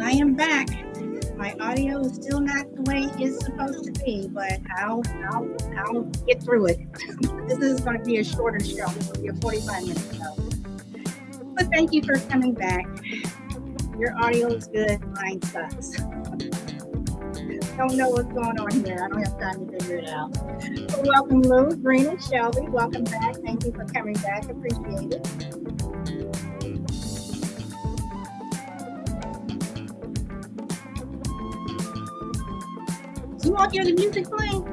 I am back. My audio is still not the way it's supposed to be, but I'll get through it. This is going to be a shorter show. This will be a 45-minute show. But thank you for coming back. Your audio is good. Mine sucks. Don't know what's going on here. I don't have time to figure it out. So welcome, Lou, Green, and Shelby. Welcome back. Thank you for coming back. Appreciate it. You all hear the music playing?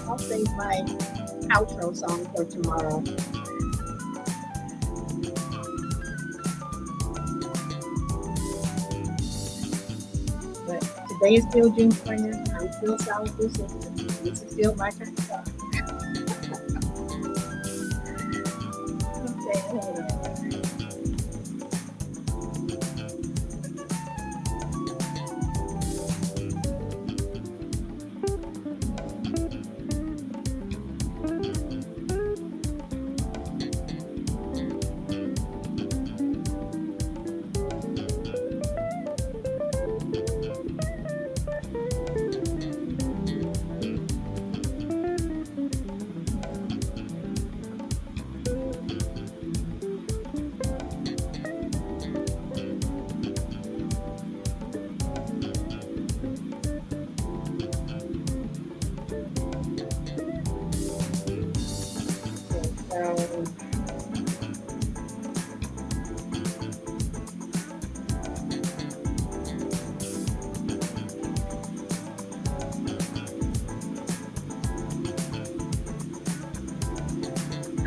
I'll save my outro song for tomorrow. But today is still June 20th. I'm still solid through system. This is still my turn to talk. Okay, hold on.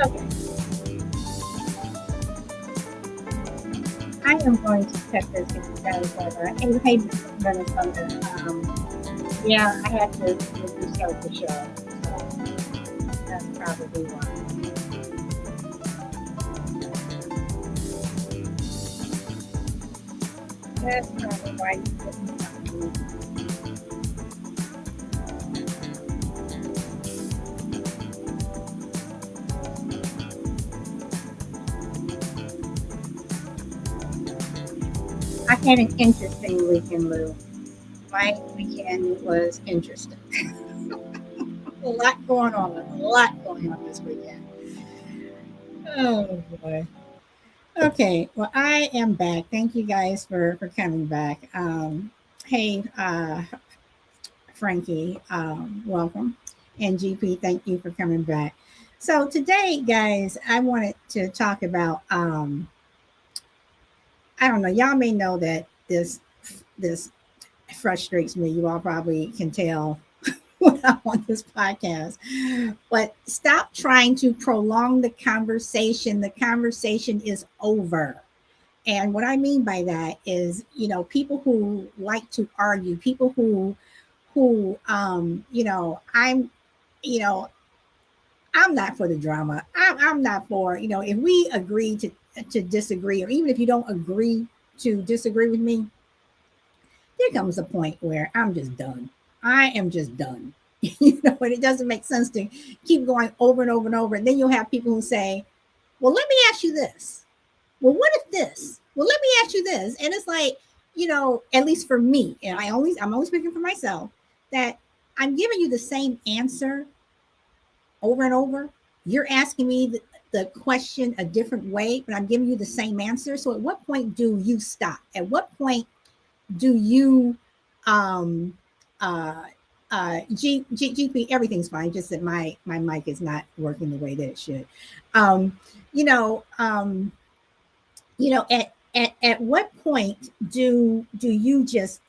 Okay. I am going to check this if you guys are. Hey, Minnesota. Yeah, I had to restart the show. So that's probably why. That's probably why you couldn't find me. I had an interesting weekend, Lou. My weekend was interesting. A lot going on. A lot going on this weekend. Oh boy. Okay. Well, I am back. Thank you guys for coming back. Hey, Frankie, welcome. And GP, thank you for coming back. So today, guys, I wanted to talk about I don't know, y'all may know that this frustrates me. You all probably can tell when I'm on this podcast. But stop trying to prolong the conversation. The conversation is over. And what I mean by that is, people who like to argue, people who you know, I'm not for the drama. I'm not for, if we agree to disagree, or even if you don't agree to disagree with me, there comes a point where I'm just done. I am just done. And it doesn't make sense to keep going over and over and over. And then you'll have people who say, well, let me ask you this. Well, what if this? Well, let me ask you this. And it's like, at least for me, and I'm only speaking for myself, that I'm giving you the same answer over and over. You're asking me the question a different way, but I'm giving you the same answer. So at what point do you stop? At what point do you GP, everything's fine, just that my mic is not working the way that it should. At what point do you just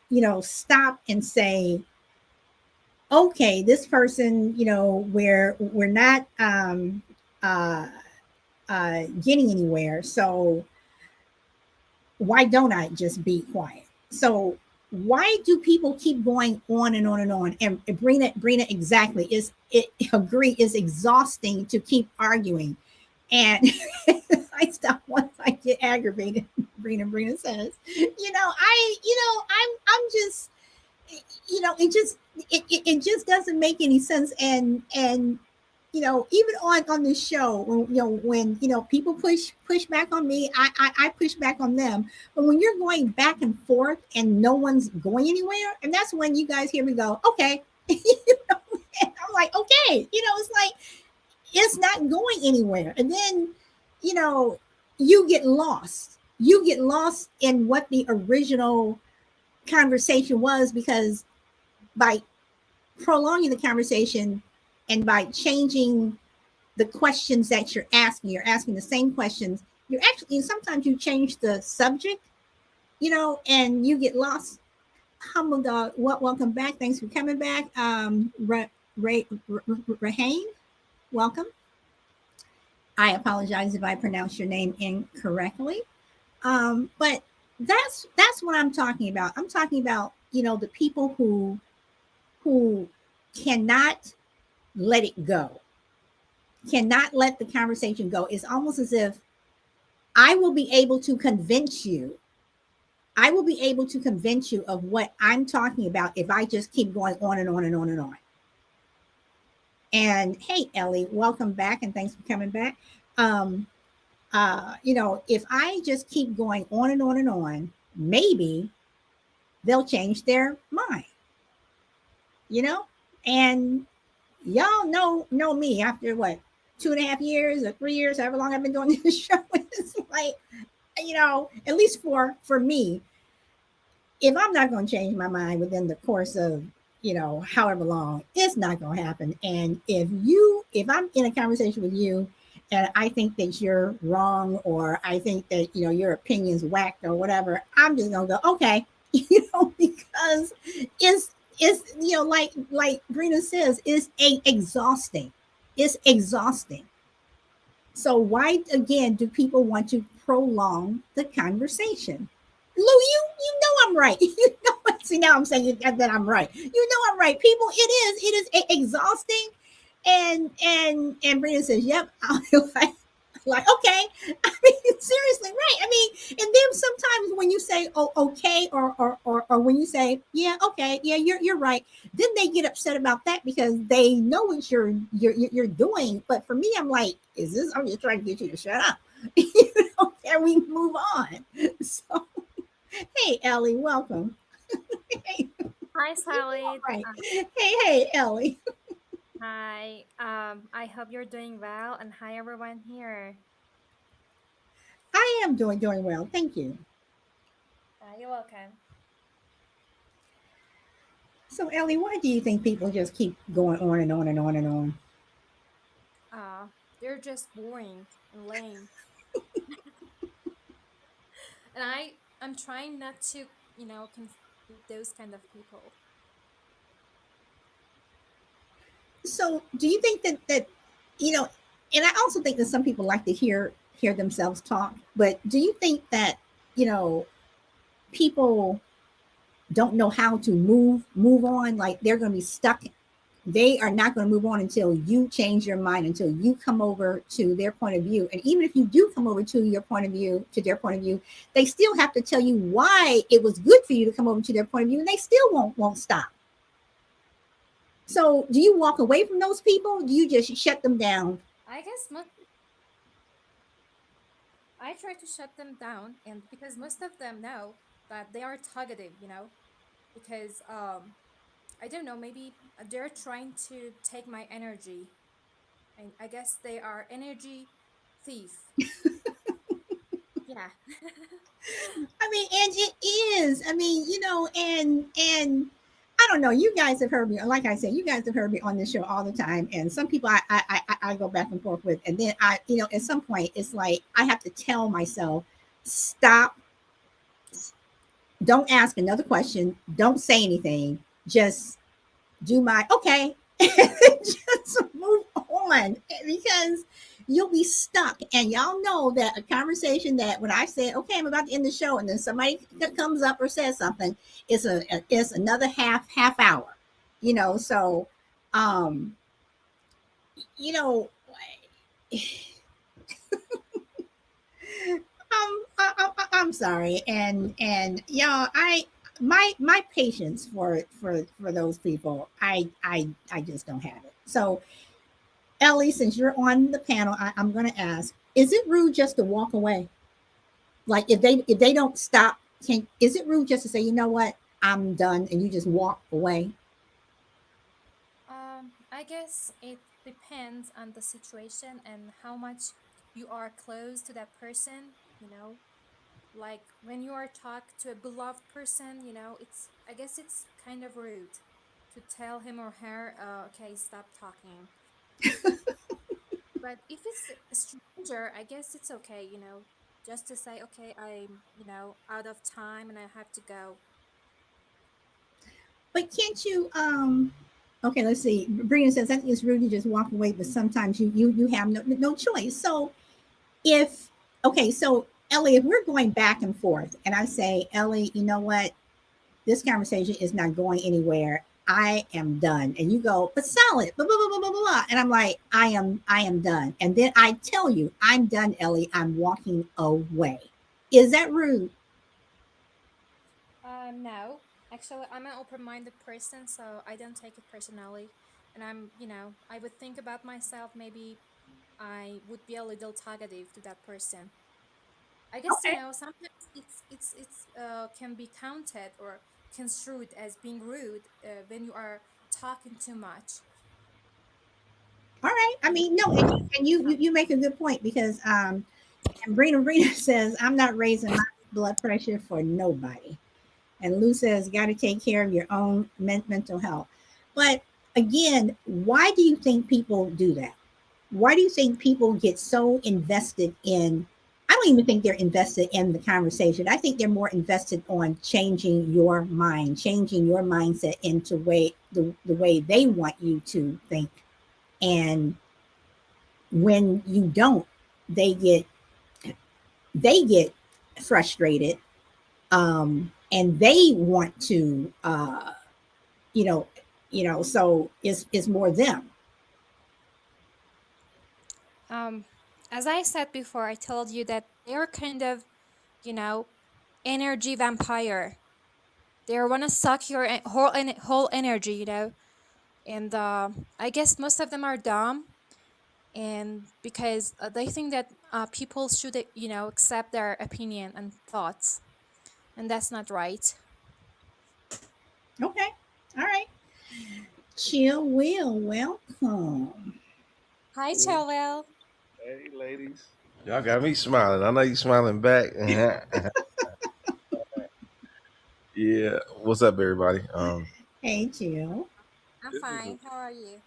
stop and say, okay, this person, we're not getting anywhere, so why don't I just be quiet? So why do people keep going on and on and on? And Brina, exactly, agree, is exhausting to keep arguing. And I stop once I get aggravated. Brina says, I'm just, it just doesn't make any sense. And even on the show, when people push back on me, I push back on them. But when you're going back and forth and no one's going anywhere, and that's when you guys hear me go, okay. And I'm like, okay, it's like it's not going anywhere. And then, you know, you get lost. You get lost in what the original conversation was, because by prolonging the conversation and by changing the questions that you're asking the same questions. You're actually, sometimes you change the subject, and you get lost. Humble dog, welcome back. Thanks for coming back. Rahane, welcome. I apologize if I pronounce your name incorrectly. But that's what I'm talking about. I'm talking about, the people who cannot let it go, cannot let the conversation go. It's almost as if I will be able to convince you. I will be able to convince you of what I'm talking about if I just keep going on and on and on and on. And hey, Ellie, welcome back and thanks for coming back. If I just keep going on and on and on, maybe they'll change their mind. And y'all know me after what, 2.5 years or 3 years, however long I've been doing this show. It's like, at least for me, if I'm not going to change my mind within the course of, however long, it's not going to happen. And if I'm in a conversation with you and I think that you're wrong, or I think that, your opinion's whacked or whatever, I'm just going to go, okay, because it's like Brina says, it's exhausting. It's exhausting. So why again do people want to prolong the conversation? Lou, you know I'm right. See, now I'm saying that I'm right. I'm right. People, it is exhausting. And Brina says, "Yep." I'm like, okay. I mean, seriously, right? I mean, and then sometimes when you say, "Oh, okay," or when you say, "Yeah, okay, yeah, you're right," then they get upset about that because they know what you're doing. But for me, I'm like, is this? I'm just trying to get you to shut up. Can we move on? So, hey, Ellie, welcome. Hey, Hi, Sally. right. Hey, Ellie. Hi. I hope you're doing well, and hi everyone here. I am doing well, thank you. You're welcome. So, Ellie, why do you think people just keep going on and on and on and on? Uh, they're just boring and lame, and I'm trying not to, confuse those kind of people. So, do you think that you know? And I also think that some people like to hear themselves talk. But do you think that you know people don't know how to move on? Like they're going to be stuck. They are not going to move on until you change your mind, until you come over to their point of view. And even if you do come over to your point of view, to their point of view, they still have to tell you why it was good for you to come over to their point of view, and they still won't stop. So, do you walk away from those people? Do you just shut them down? I guess I try to shut them down, and because most of them know that they are targeted, because I don't know, maybe they're trying to take my energy, and I guess they are energy thief. Yeah. I mean, and it is. I mean, and I don't know. You guys have heard me. Like I said, you guys have heard me on this show all the time. And some people I go back and forth with, and then at some point it's like I have to tell myself, stop. Don't ask another question. Don't say anything. Just do my okay. Just move on, because you'll be stuck. And y'all know that a conversation that when I say, okay, I'm about to end the show, and then somebody comes up or says something, it's another half hour. So um, you know, I'm sorry. And y'all, my patience for those people, I just don't have it. So Ellie, since you're on the panel, I'm going to ask: is it rude just to walk away? Like if they don't stop, is it rude just to say, you know what, I'm done, and you just walk away? I guess it depends on the situation and how much you are close to that person, you know. Like when you are talk to a beloved person, it's I guess it's kind of rude to tell him or her, okay, stop talking. But if it's a stranger, I guess it's okay, just to say, okay, I'm, out of time and I have to go. But can't you? Okay, let's see. Brina says I think it's rude to just walk away, but sometimes you have no choice. So if okay, so Ellie, if we're going back and forth, and I say, Ellie, you know what? This conversation is not going anywhere. I am done. And you go, but solid, blah, blah, blah, blah, blah, blah. And I'm like, I am done. And then I tell you, I'm done, Ellie. I'm walking away. Is that rude? No. Actually, I'm an open-minded person, so I don't take it personally. And I would think about myself, maybe I would be a little talkative to that person. I guess, Okay. sometimes it's can be counted or construed as being rude when you are talking too much. All right. I mean, no, and you make a good point because and Brina says, I'm not raising my blood pressure for nobody. And Lou says, got to take care of your own mental health. But again, why do you think people do that? Why do you think people get so invested in? I don't even think they're invested in the conversation. I think they're more invested on changing your mind, changing your mindset into the way they want you to think. And when you don't, they get they get frustrated, and they want to, you know, so it's more them. Um, as I said before, I told you that they're kind of, you know, energy vampire. They want to suck your whole energy, And I guess most of them are dumb, and because they think that people should, accept their opinion and thoughts, and that's not right. Okay, all right. Chill will welcome. Hi, Mm. Chowell. Hey, ladies. Y'all got me smiling. I know you smiling back. Yeah. What's up, everybody? Hey, chill. I'm This is fine. How are you?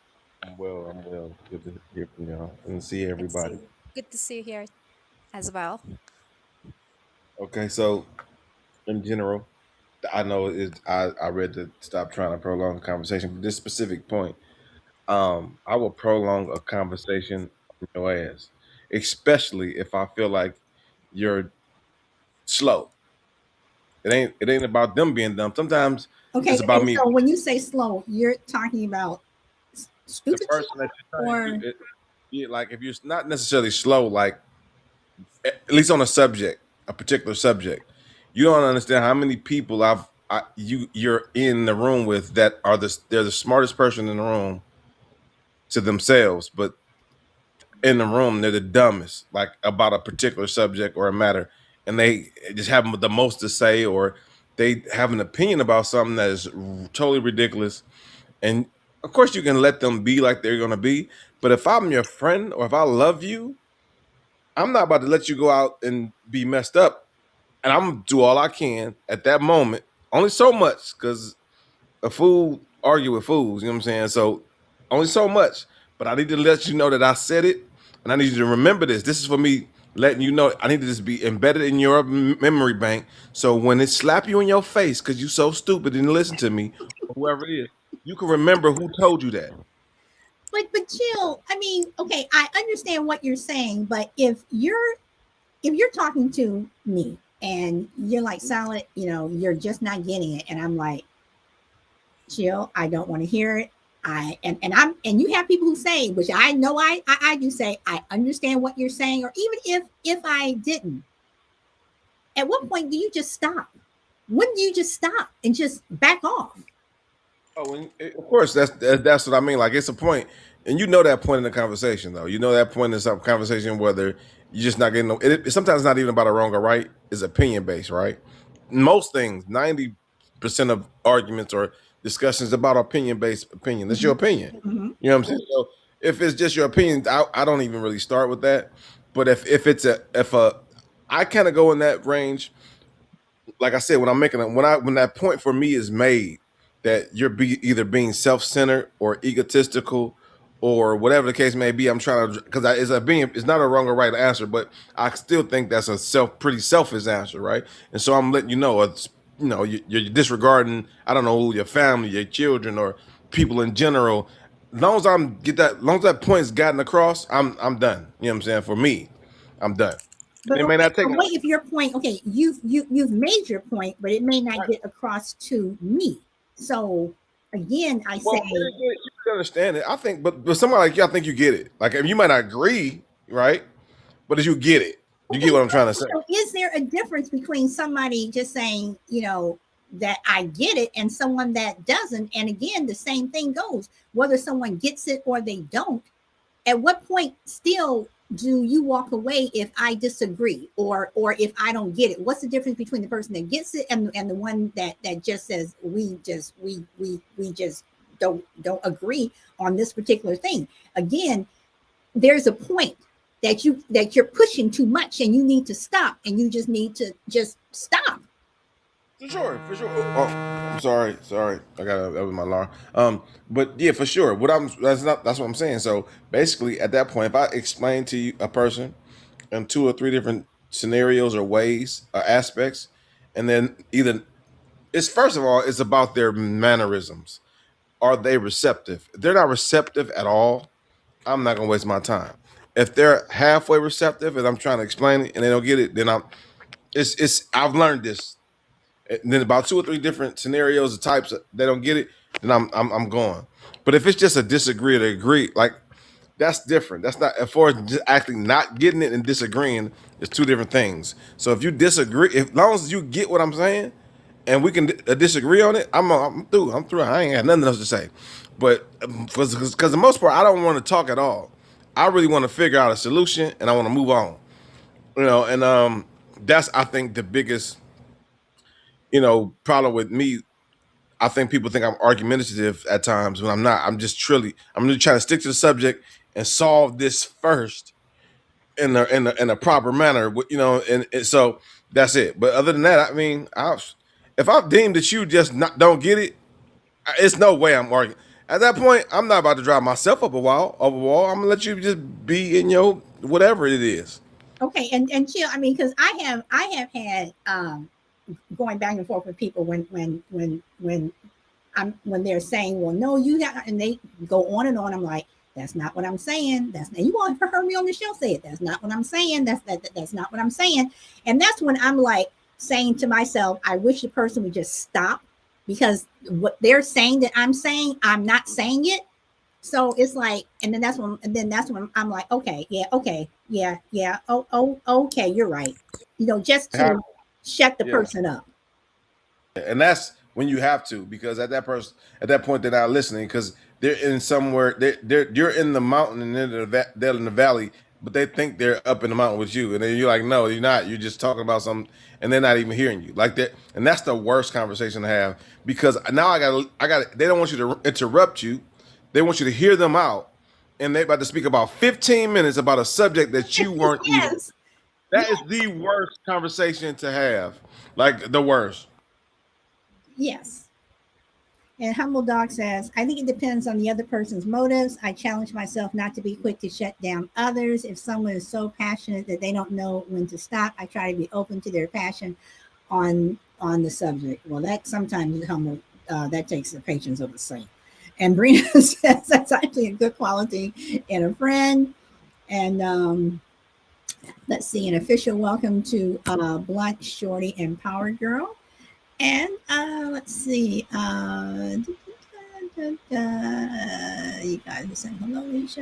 I'm well. I'm well. Good to hear from y'all and see Good to see everybody. you. Good to see you here as well. Okay, so in general, I know I read to stop trying to prolong the conversation, but this specific point, I will prolong a conversation on your ass, especially if I feel like you're slow. It ain't about them being dumb. Sometimes it's Okay, about okay. me. So when you say slow, you're talking about The stupid person that slow, you're trying or to, yeah, like if you're not necessarily slow, like at least on a subject, a particular subject, you don't understand how many people you're in the room with that are they're the smartest person in the room to themselves, but in the room they're the dumbest, like about a particular subject or a matter, and they just have the most to say, or they have an opinion about something that is totally ridiculous. And of course, you can let them be like they're gonna be. But if I'm your friend or if I love you, I'm not about to let you go out and be messed up. And I'm gonna do all I can at that moment. Only so much, because a fool argue with fools. You know what I'm saying? So only so much. But I need to let you know that I said it, and I need you to remember this. This is for me letting you know. I need to just be embedded in your memory bank. So when it slap you in your face because you so stupid and listen to me, or whoever it is, you can remember who told you that. but chill. I mean, okay, I understand what you're saying, but if you're talking to me and you're like solid, you're just not getting it, and I'm like, chill, I don't want to hear it. And you have people who say, which I know I do say, I understand what you're saying, or even if I didn't, At what point do you just stop? When do you just stop and just back off? Oh, of course, that's what I mean. Like it's a point, and you know that point in the conversation, though. You know that point in some conversation whether you're just not getting. Sometimes it's not even about a wrong or right. It's opinion based, right? Most things, 90% of arguments or discussions about opinion based opinion. That's your Mhm, opinion. mhm. You know what I'm saying? So if it's just your opinion, I don't even really start with that. But if it's I kind of go in that range like I said, when I'm making when that point for me is made that either being self-centered or egotistical or whatever the case may be, I'm trying to because it's not a wrong or right answer, but I still think that's a pretty selfish answer, right? And so I'm letting you know, you're disregarding I don't know your family, your children, or people in general. As long as that point's gotten across, I'm done. You know what I'm saying? For me, I'm done. And But it may okay, not take but what if your point? Okay, you've made your point, but it may not right. get across to me. So again, I say, Well, you can understand it. I think, but somebody like you, I think you get it. Like you might not agree, right? But as you get it, you okay, get what I'm trying to say. so is there a difference between somebody just saying, that I get it, and someone that doesn't? And again, the same thing goes whether someone gets it or they don't. At what point still do you walk away if I disagree or if I don't get it? What's the difference between the person that gets it and the one that just says we just don't agree on this particular thing? Again, there's a point that you're pushing too much and you need to stop, and you just need to just stop. For sure, for sure. Oh, I'm sorry. That was my alarm. But yeah, for sure. That's what I'm saying. So basically, at that point, if I explain to you a person in two or three different scenarios or ways or aspects, and then either it's first of all, it's about their mannerisms. Are they receptive? If they're not receptive at all, I'm not gonna waste my time. If they're halfway receptive and I'm trying to explain it and they don't get it, then it's I've learned this. And then about two or three different scenarios or types they don't get it, then I'm going. But if it's just a disagree to agree, like that's different. That's not as far as just actually not getting it and disagreeing is two different things. So if you disagree, if long as you get what I'm saying, and we can disagree on it, I'm through. I'm through. I ain't got nothing else to say. But because the most part, I don't want to talk at all. I really want to figure out a solution, and I want to move on. And that's I think the biggest problem with me. I think people think I'm argumentative at times when I'm not. I'm really trying to stick to the subject and solve this first in a proper manner. And so that's it. But other than that, I mean, if I've deemed that you just don't get it, it's no way I'm arguing. At that point, I'm not about to drive myself up a wall. I'm gonna let you just be in your whatever it is. Okay, and chill. I mean, because I have had going back and forth with people when they're saying, well, no, you got, and they go on and on. I'm like, that's not what I'm saying. You won't ever heard me on the show say it. That's not what I'm saying. That's not what I'm saying. And that's when I'm like saying to myself, I wish the person would just stop, because what they're saying that I'm saying, I'm not saying it. So it's like, and then that's when I'm like, okay, yeah, okay, you're right. Just to shut the Yeah. person up. And that's when you have to, because at that point they're not listening because they're in somewhere you're in the mountain and they're in the valley, but they think they're up in the mountain with you, and then you're like, no, you're not. You're just talking about something, and they're not even hearing you like that. And that's the worst conversation to have, because now I got they don't want you to interrupt you. They want you to hear them out, and they about to speak about 15 minutes about a subject that you weren't even. Yes. That is the worst conversation to have, like the worst. Yes. And Humble Dog says, I think it depends on the other person's motives. I challenge myself not to be quick to shut down others. If someone is so passionate that they don't know when to stop, I try to be open to their passion on the subject. Well, that sometimes Humble that takes the patience of a saint. And Brina says that's actually a good quality in a friend. And let's see, an official welcome to Blunt, Shorty, and Power Girl. And let's see. You guys are saying hello to each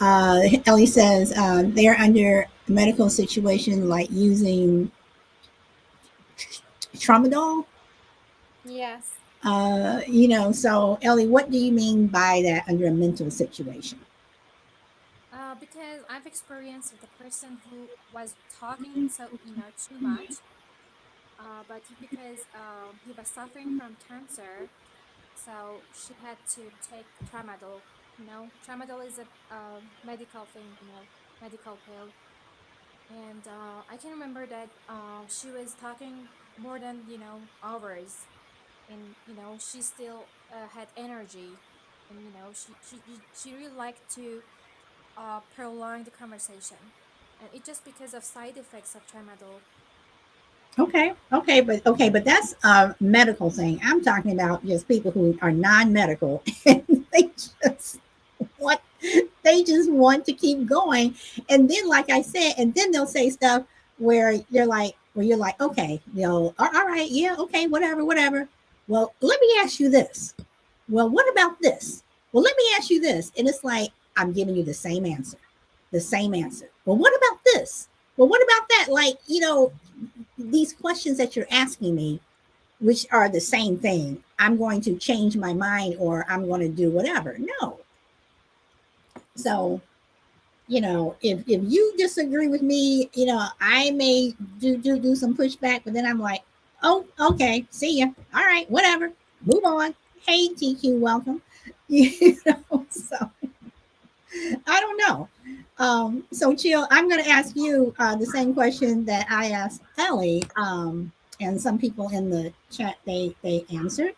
other. Ellie says they're under medical situation like using tramadol. Yes. So Ellie, what do you mean by that under a mental situation? Because I've experienced with a person who was talking so too much, but because he was suffering from cancer, so she had to take tramadol. Tramadol is a medical thing, medical pill. And I can remember that she was talking more than hours, and she still had energy, and she really liked to prolong the conversation, and it just because of side effects of tramadol. Okay, but that's a medical thing. I'm talking about just people who are non-medical and just want they just want to keep going. And then, like I said, and then they'll say stuff where you're like, okay, all right, yeah, okay, whatever. Well, let me ask you this. Well, what about this? Well, let me ask you this. And it's like, I'm giving you the same answer. The same answer. Well, what about this? Well, what about that? Like, these questions that you're asking me, which are the same thing, I'm going to change my mind or I'm going to do whatever. No. So, if you disagree with me, I may do some pushback, but then I'm like, oh, okay, see ya. All right, whatever. Move on. Hey, TQ, welcome. So I don't know. So Chill, I'm going to ask you the same question that I asked Ellie, and some people in the chat they answered.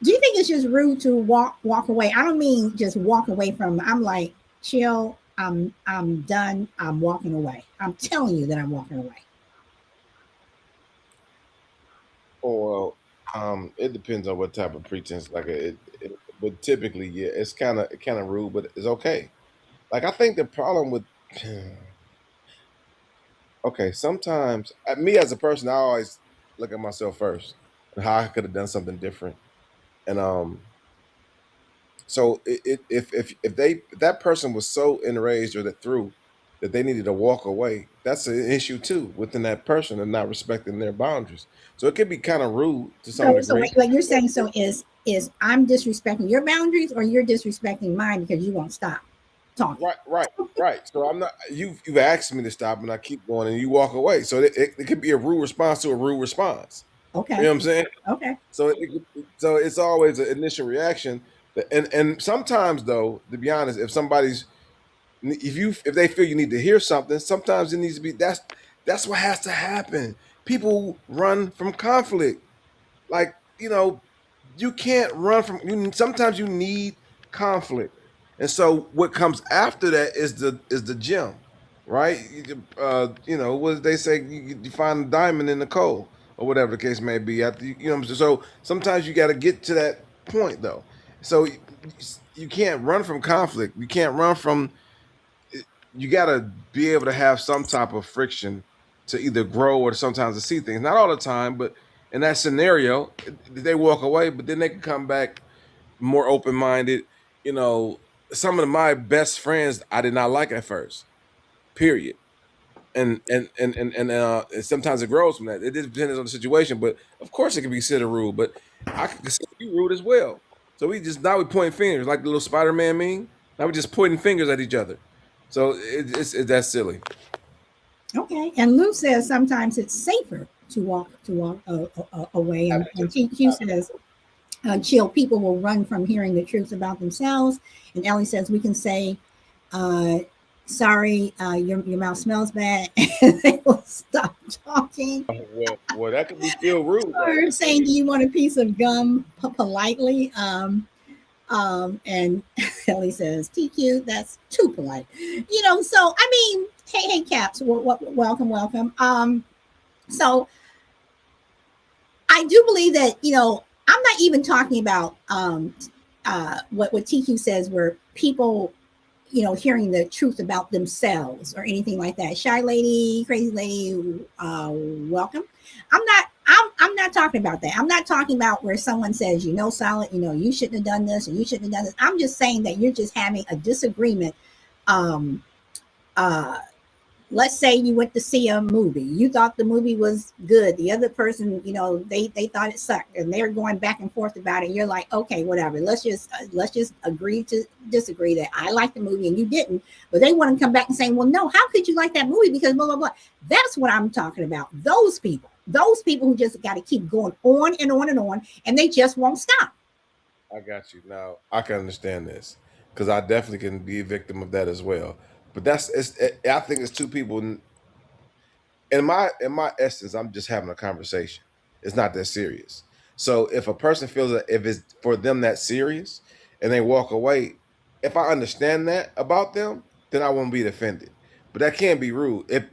Do you think it's just rude to walk away? I don't mean just walk away from. I'm like, Chill. I'm done. I'm walking away. I'm telling you that I'm walking away. Oh well, it depends on what type of pretense. Like but typically, yeah, it's kind of rude, but it's okay. Like I think the problem with okay, sometimes me as a person, I always look at myself first and how I could have done something different. And so if that person was so enraged or that through that they needed to walk away, that's an issue too within that person and not respecting their boundaries. So it could be kind of rude to some So degree. what you're saying is I'm disrespecting your boundaries or you're disrespecting mine because you won't stop talking. Right. So I'm not. You've asked me to stop, and I keep going, and you walk away. So it could be a rude response to a rude response. You Okay. know what I'm saying? Okay. So it's always an initial reaction. And sometimes though, to be honest, if they feel you need to hear something, sometimes it needs to be that's what has to happen. People run from conflict. Like, you can't run from sometimes you need conflict. And so what comes after that is the gem, right? What did they say? You find a diamond in the coal or whatever the case may be. After so sometimes you got to get to that point though. So you can't run from conflict. You can't run from you got to be able to have some type of friction to either grow or sometimes to see things. Not all the time, but in that scenario, they walk away, but then they can come back more open minded. You know, some of my best friends I did not like at first. Period. And sometimes it grows from that. It just depends on the situation, but of course it can be considered rude. But I can consider you rude as well. So we point fingers like the little Spider-Man meme. Now we just pointing fingers at each other. So it's that's silly. Okay. And Lou says sometimes it's safer to walk away, and TQ says chill. People will run from hearing the truth about themselves. And Ellie says we can say, uh, sorry, your mouth smells bad, and they will stop talking. Oh, well, that could be still rude though. Or saying, do you want a piece of gum politely? And Ellie says, TQ, that's too polite. So I mean, hey, Caps, welcome. So I do believe that, I'm not even talking about what TQ says, where people, hearing the truth about themselves or anything like that. Shy lady, crazy lady, welcome. I'm not talking about that. I'm not talking about where someone says, Silent, you shouldn't have done this or you shouldn't have done this. I'm just saying that you're just having a disagreement, um, uh let's say you went to see a movie, you thought the movie was good, the other person, they thought it sucked, and they're going back and forth about it. You're like, okay, whatever, let's just agree to disagree, that I like the movie and you didn't. But they want to come back and say, well, no, how could you like that movie, because blah blah blah. That's what I'm talking about. Those people who just got to keep going on and on and on, and they just won't stop. I got you. Now I can understand this because I definitely can be a victim of that as well. But I think it's two people in my essence. I'm just having a conversation. It's not that serious. So if a person feels that if it's for them that serious and they walk away, if I understand that about them, then I won't be offended. But that can't be rude. If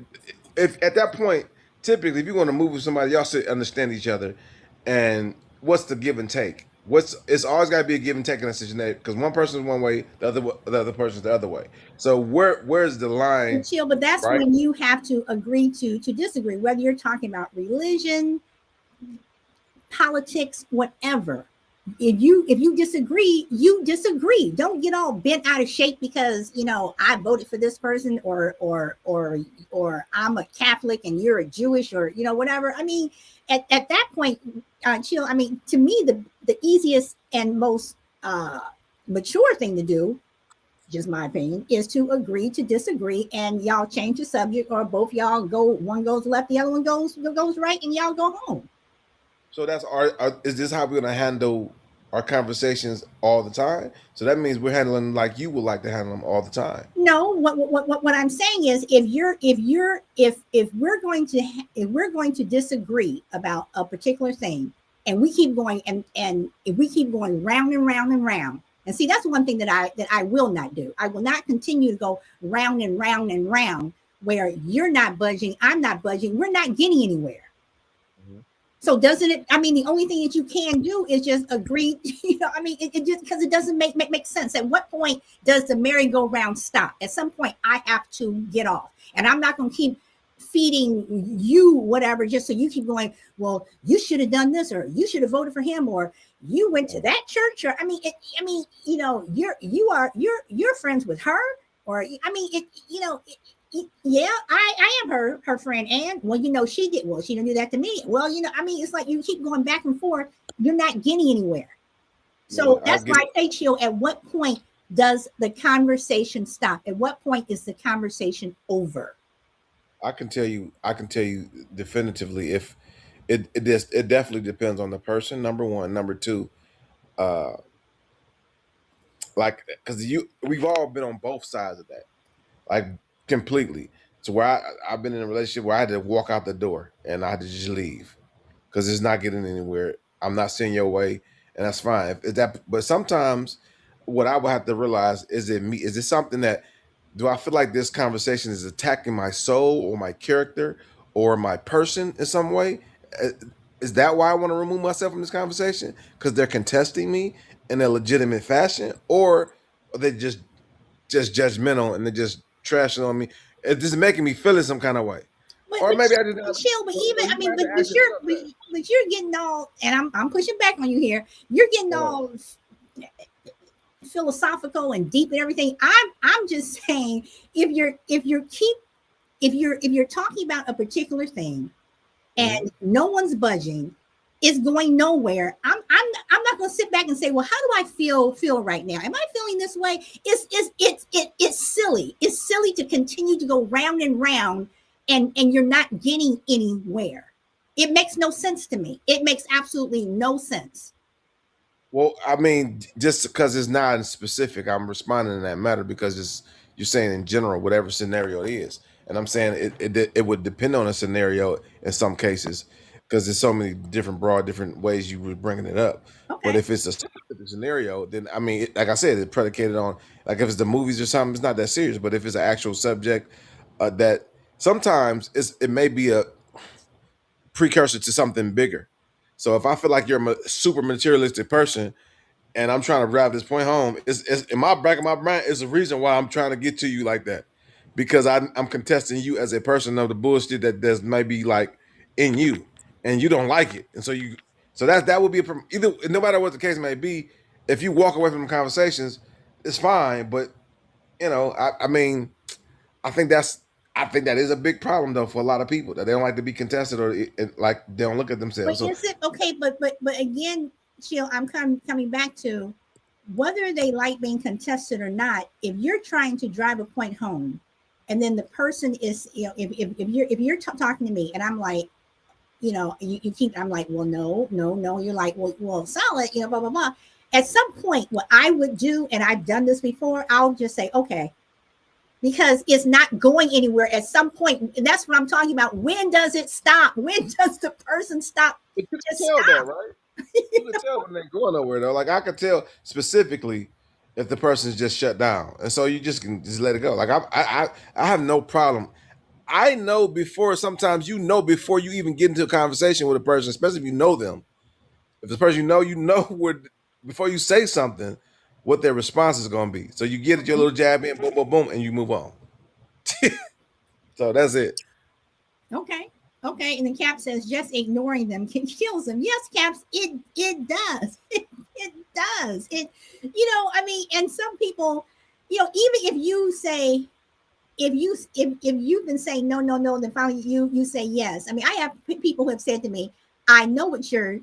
at that point, typically, if you want to move with somebody, y'all should understand each other. And what's the give and take? It's always got to be a give and take in a situation because one person's one way, the other person's the other way. So where's the Well, line, chill, but that's right? when you have to agree to disagree, whether you're talking about religion, politics, whatever. If you disagree, you disagree. Don't get all bent out of shape because I voted for this person, or I'm a Catholic and you're a Jewish, or whatever. I mean, at that point, chill. I mean, to me, the easiest and most mature thing to do, just my opinion, is to agree to disagree, and y'all change the subject, or both y'all go. One goes left, the other one goes right, and y'all go home. So that's is this how we're gonna handle our conversations all the time? So that means we're handling like you would like to handle them all the time. No, what I'm saying is, if we're going to disagree about a particular thing, and we keep going, and if we keep going round and round and round, and see, that's one thing that I will not do. I will not continue to go round and round and round, where you're not budging, I'm not budging, we're not getting anywhere. Mhm. So doesn't it? I mean, the only thing that you can do is just agree. I mean, it just, because it doesn't make sense. At what point does the merry-go-round stop? At some point, I have to get off, and I'm not going to keep feeding you whatever just so you keep going. Well, you should have done this, or you should have voted for him, or you went to that church, or I mean, you're friends with her, or I mean, yeah, I am her friend. And well, she didn't do that to me. Well, I mean, it's like you keep going back and forth, you're not getting anywhere. Yeah, So I that's get why it. I say, chill, at what point does the conversation stop? At what point is the conversation over? I can tell you definitively if it definitely depends on the person. Number one, number two, uh, like because we've all been on both sides of that, like completely. So where I've been in a relationship where I had to walk out the door and I had to just leave because it's not getting anywhere. I'm not seeing your way, and that's fine. If that, but sometimes what I would have to realize is it me? Is it something that do I feel like this conversation is attacking my soul or my character or my person in some way? Uh, Is that why I want to remove myself from this conversation? Because they're contesting me in a legitimate fashion, or are they just judgmental and they're just trashing on me? It's just making me feel in some kind of way, But or but, maybe I just but chill. But so even, I you mean, have to but ask but you're yourself but, that. but you're getting all, and I'm pushing back on you here. You're getting Hold on. all philosophical and deep and everything. I'm just saying, if you're talking about a particular thing, Mhm. and no one's budging, it's going nowhere. I'm not going to sit back and say, well, how do I feel right now? Am I feeling this way? It's silly. It's silly to continue to go round and round, and you're not getting anywhere. It makes no sense to me. It makes absolutely no sense. Well, I mean, just because it's not in specific, I'm responding in that matter because it's you're saying in general, whatever scenario it is, and I'm saying it would depend on a scenario in some cases because there's so many different broad different ways you were bringing it up. But Okay. if it's a specific scenario, then I mean, like I said, it's predicated on like if it's the movies or something, it's not that serious. But if it's an actual subject that sometimes it may be a precursor to something bigger. So if I feel like you're a super materialistic person and I'm trying to drive this point home, it's in my back of my brain. It's a reason why I'm trying to get to you like that, because I'm contesting you as a person of the bullshit that there's maybe like in you, and you don't like it, and so that would be either no matter what the case may be. If you walk away from the conversations, it's fine, but I mean, I think that's I think that is a big problem though for a lot of people that they don't like to be contested or like they don't look at But themselves. So is it okay? But again, Chill, I'm coming back to whether they like being contested or not. If you're trying to drive a point home, and then the person is, if you're talking to me, and I'm like, you keep, I'm like, well, no, no, no. You're like, well, solid, blah blah blah. At some point, what I would do, and I've done this before, I'll just say, okay, because it's not going anywhere. At some point, and that's what I'm talking about. When does it stop? When does the person stop? but you can Just tell that, stop. right? You can tell when they're going nowhere though. Like I could tell specifically if the person's just shut down, and so you just can just let it go. Like I have no problem. I know before. Sometimes you know before you even get into a conversation with a person, especially if you know them. If the person you know what before you say something, what their response is going to be. So you get your little jab in, boom, boom, boom, and you move on. So that's it. Okay. Okay. And then Cap says just ignoring them kills them. Yes, Caps, it does. It does. I mean, and some people, even if you say, if you've been saying no, no, no, then finally you say yes. I mean, I have people who have said to me, I know what you're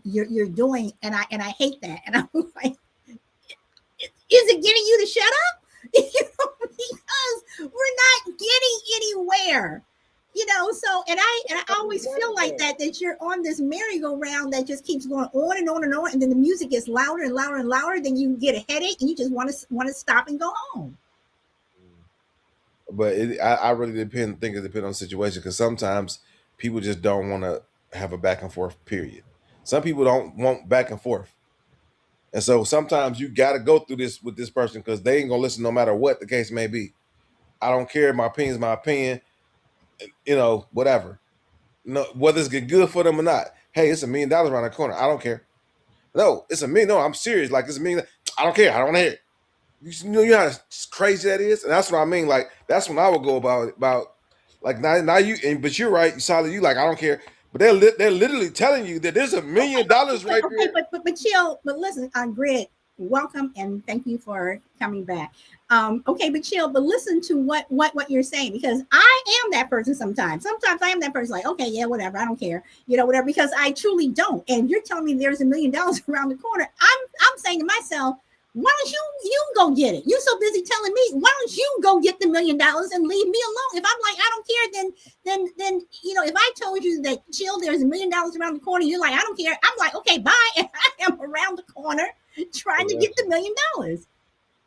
doing, and I hate that. And I'm like, is it getting you to shut up? Because we're not getting anywhere. So and I always feel like that you're on this merry-go-round that just keeps going on and on and on, and then the music gets louder and louder and louder, then you get a headache and you just want to stop and go home. But I really think it depends on the situation because sometimes people just don't want to have a back and forth. Period. Some people don't want back and forth, and so sometimes you got to go through this with this person because they ain't gonna listen no matter what the case may be. I don't care. My opinion is my opinion. Whatever. No, whether it's good for them or not. Hey, it's $1 million around the corner. I don't care. No, it's $1 million. No, I'm serious. Like it's $1 million. I don't care. I don't want to hear it. You know how crazy that is, and that's what I mean. Like that's when I would go about like now you. But you're right, Solid. You like I don't care, but they're literally telling you that there's $1 million right Okay, there. but chill. But listen, Grid, welcome and thank you for coming back. Okay, but chill. But listen to what you're saying, because I am that person sometimes. Sometimes I am that person. Like, okay, yeah, whatever. I don't care. Whatever. Because I truly don't. And you're telling me there's $1 million around the corner. I'm saying to myself, why don't you go get it? You're so busy telling me, why don't you go get the $1 million and leave me alone? If I'm like, I don't care, then if I told you that chill, there's $1 million around the corner, you're like, I don't care. I'm like, okay, bye. And I am around the corner trying to Well, get the $1 million.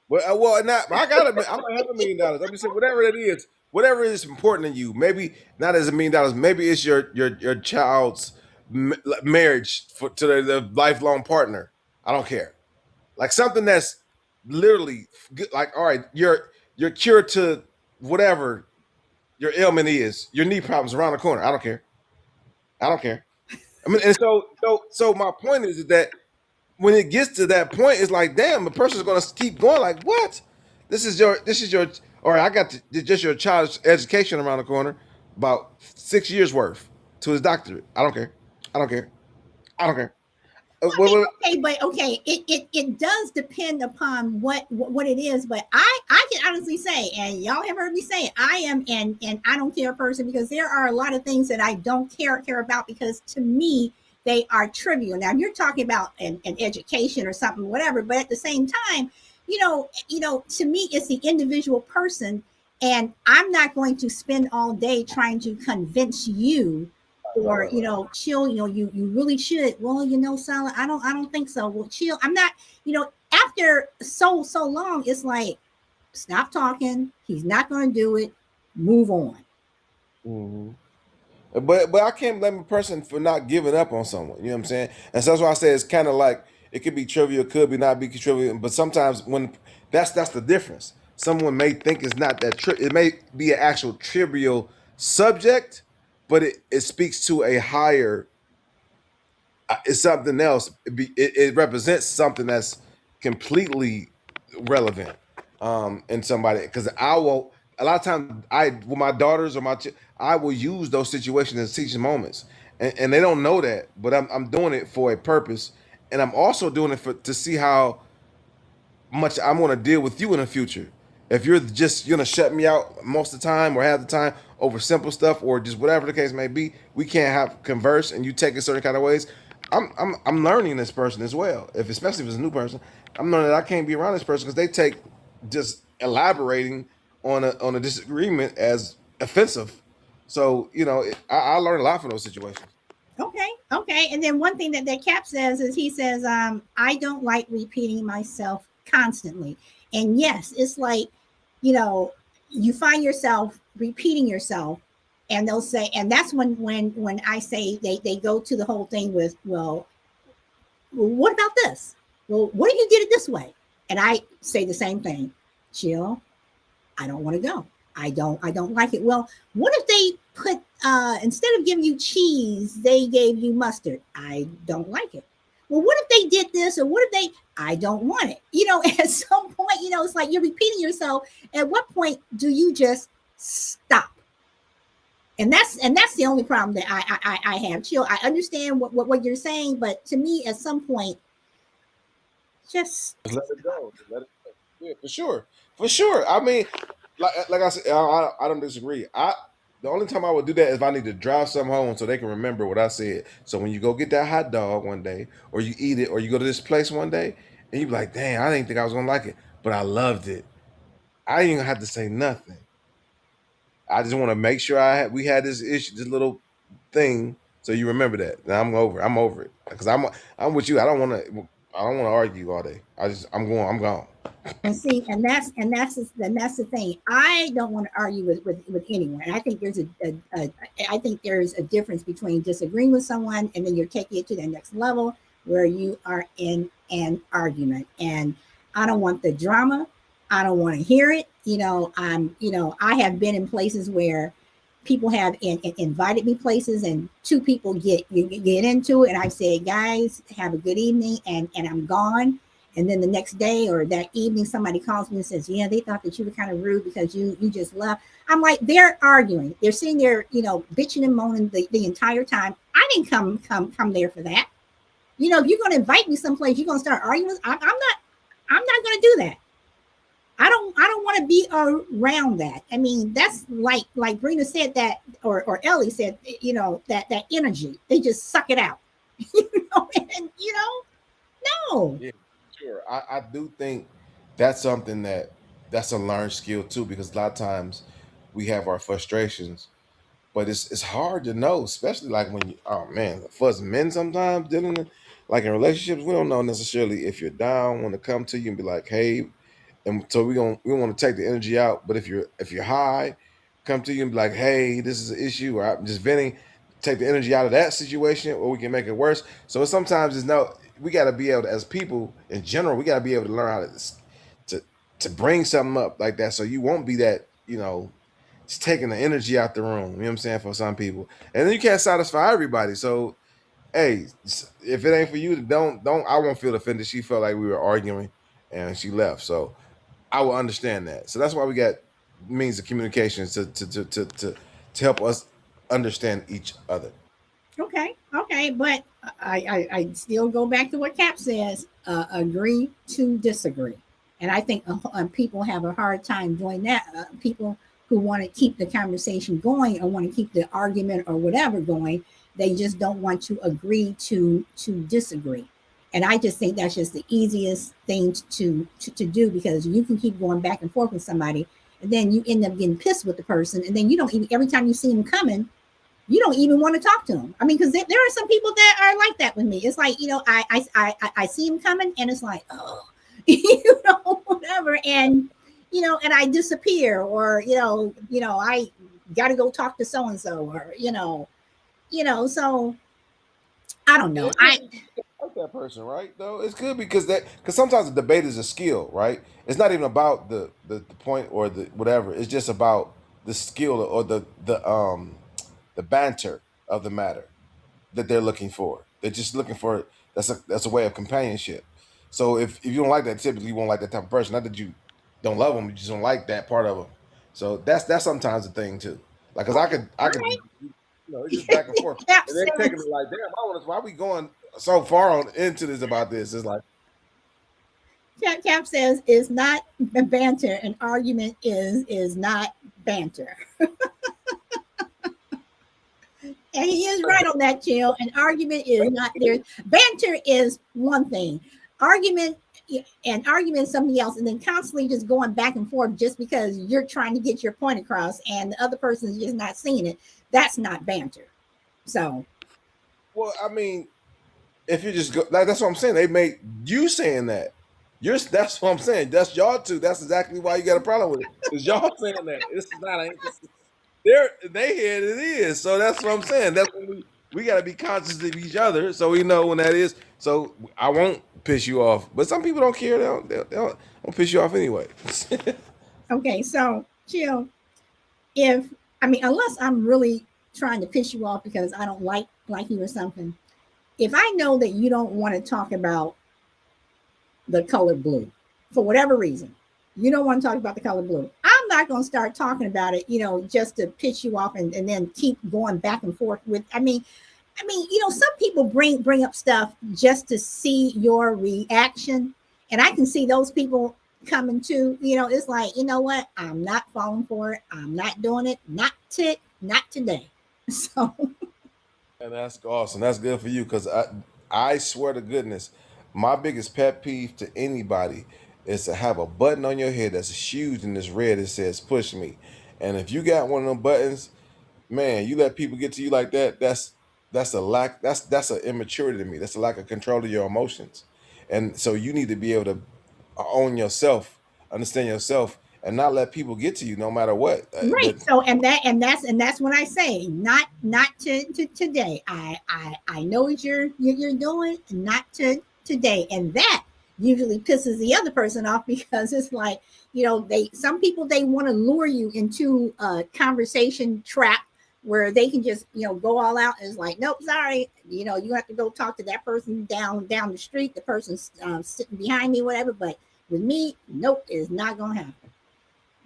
well, not I got I might have $1 million. I'm just saying whatever it is, whatever is important to you. Maybe not as $1 million. Maybe it's your child's marriage to the lifelong partner. I don't care. Like something that's literally good, like all right, you're cured to whatever your ailment is, your knee problems around the corner. I don't care. I don't care. I mean, and so my point is that when it gets to that point, it's like, damn, the person's gonna keep going. Like, what? This is your. All right, I got just your child's education around the corner, about 6 years worth to his doctorate. I don't care. I don't care. I don't care. Okay, but okay, it does depend upon what it is. But I can honestly say, and y'all have heard me say it, I am an I don't care person, because there are a lot of things that I don't care about, because to me they are trivial. Now you're talking about an education or something, whatever, but at the same time, to me it's the individual person, and I'm not going to spend all day trying to convince you, or chill, you really should, well, Solid, I don't think so. Well, chill, I'm not, after so long, it's like, stop talking, he's not going to do it, move on. Mhm. But I can't blame a person for not giving up on someone. You know what I'm saying? And so that's why I say it's kind of like it could be trivial, could be not be trivial. But sometimes when that's the difference. Someone may think it's not that it may be an actual trivial subject, but it speaks to a higher. It's something else. It represents something that's completely relevant in somebody. Because I will a lot of times I with my daughters or I will use those situations as teaching moments, and they don't know that, but I'm doing it for a purpose, and I'm also doing it to see how much I'm going to deal with you in the future. If you're just gonna shut me out most of the time or half the time over simple stuff or just whatever the case may be, we can't have converse and you take it certain kind of ways. I'm learning this person as well. If especially if it's a new person, I'm learning that I can't be around this person because they take just elaborating on a disagreement as offensive. So I learned a lot from those situations. Okay, okay. And then one thing that Cap says is he says, I don't like repeating myself constantly. And yes, it's like, you know, you find yourself repeating yourself, and they'll say, and that's when I say they go to the whole thing with, well, what about this? Well, what if you did it this way? And I say the same thing. Chill. I don't want to go. I don't like it. Well, what if they put instead of giving you cheese, they gave you mustard? I don't like it. Well, what if they did this, or what if they? I don't want it. At some point, it's like you're repeating yourself. At what point do you just stop? And that's the only problem that I have. Chill. I understand what you're saying, but to me, at some point, just Just let it go. Just let it go. Yeah, for sure, for sure. I mean, like I said, I don't disagree. The only time I would do that is if I need to drive some home so they can remember what I said. So when you go get that hot dog one day, or you eat it, or you go to this place one day, and you be like, "Dang, I didn't think I was gonna like it, but I loved it." I ain't gonna have to say nothing. I just want to make sure we had this issue, this little thing, so you remember that. Now I'm over it because I'm with you. I don't want to argue all day. I'm gone. And see, and that's the thing. I don't want to argue with anyone. I think I think there's a difference between disagreeing with someone and then you're taking it to the next level where you are in an argument. And I don't want the drama. I don't want to hear it. I have been in places where people have invited me places, and two people get into it, and I say, guys, have a good evening, and I'm gone. And then the next day or that evening, somebody calls me and says, yeah, they thought that you were kind of rude because you just left. I'm like, they're arguing. They're sitting there, bitching and moaning the entire time. I didn't come there for that. If you're going to invite me someplace, you're going to start arguing. I'm not going to do that. I don't want to be around that. I mean, that's like Brina said that, or Ellie said, that energy, they just suck it out. And no. Yeah, sure. I do think that's something that's a learned skill too, because a lot of times we have our frustrations, but it's hard to know, especially like when you oh man, for us men sometimes dealing like in relationships, we don't know necessarily if you're down, want to come to you and be like, hey, and so we want to take the energy out. But if you're high, come to you and be like, hey, this is an issue, or I'm just venting, take the energy out of that situation, or we can make it worse. So sometimes it's no, we got to be able to, as people in general, we got to be able to learn how to to bring something up like that, so you won't be that it's taking the energy out the room. You know what I'm saying, for some people, and then you can't satisfy everybody. So hey, if it ain't for you, don't. I won't feel offended. She felt like we were arguing, and she left. So I will understand that. So that's why we got means of communication to help us understand each other. Okay, okay, but I still go back to what Cap says: agree to disagree. And I think people have a hard time doing that. People who want to keep the conversation going or want to keep the argument or whatever going, they just don't want to agree to disagree. And I just think that's just the easiest thing to do, because you can keep going back and forth with somebody, and then you end up getting pissed with the person, and then you don't even every time you see them coming, you don't even want to talk to them. I mean, because there are some people that are like that with me. It's like, I see them coming, and it's like, oh, whatever, and I disappear, or I got to go talk to so and so, or so I don't And know. it's good to like that person, right? Though it's good because sometimes the debate is a skill, right? It's not even about the point or the whatever. It's just about the skill or the banter of the matter that they're looking for. They're just looking for that's a way of companionship. So if you don't like that, typically you won't like that type of person. Not that you don't love them, you just don't like that part of them. So that's sometimes the thing too. Like, cause I could be, it's just back and forth, and they taking it like, damn, why we going so far on into this about this? It's like, Cap says it's not banter. An argument is not banter. And he is right on that, Chill. An argument is not there. Banter is one thing. Argument and argument is something else, and then constantly just going back and forth just because you're trying to get your point across and the other person is just not seeing it. That's not banter. So, Well, I mean, if you just go, like, that's what I'm saying. They made you saying that. That's what I'm saying. That's y'all two. That's exactly why you got a problem with it. Because y'all saying that. This is not an they hear it is. So that's what I'm saying. That's when we got to be conscious of each other so we know when that is. So I won't piss you off. But some people don't care. They don't piss you off anyway. okay, so Chill, if I mean, unless I'm really trying to piss you off because I don't like you or something, if I know that you don't want to talk about the color blue for whatever reason, you don't want to talk about the color blue, I'm not going to start talking about it, just to piss you off and then keep going back and forth with. Some people bring up stuff just to see your reaction, and I can see those people coming too. It's like, you know what? I'm not falling for it. I'm not doing it. Not today. So And that's awesome. That's good for you because I swear to goodness, my biggest pet peeve to anybody is to have a button on your head that's huge and it's red that says push me. And if you got one of them buttons, man, you let people get to you like that, that's a lack that's an immaturity to me. That's a lack of control of your emotions. And so you need to be able to own yourself, understand yourself, and not let people get to you no matter what. right. But So and that's when I say not to today. I know what you're doing, not to today, and that usually pisses the other person off because it's like, some people, they want to lure you into a conversation trap where they can just go all out, and it's like, nope, sorry, you have to go talk to that person down the street, the person's sitting behind me, whatever. But with me, nope, it's not gonna happen.